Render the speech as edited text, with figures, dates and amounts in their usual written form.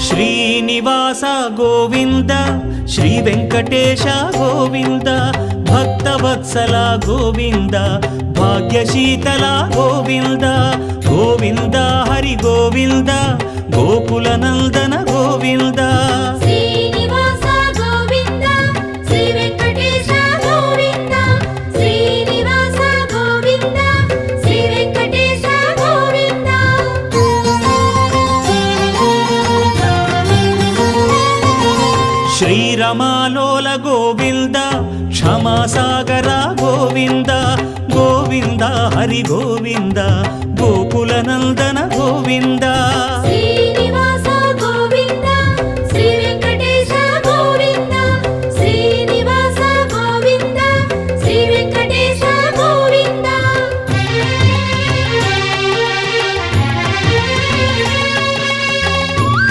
Srinivasa Govinda Shri Venkatesha Govinda Bhaktavatsala Govinda భాగ్యశీతల Govinda Govinda Hari Govinda Gokula Nandana Govinda Srinivasa Govinda Shri Venkatesha Govinda Srinivasa Govinda Shri Venkatesha Govinda శ్రీరమాలోల Govinda క్షమాసాగర Govinda Govinda Hari Govinda Gokula Nandana Govinda Shri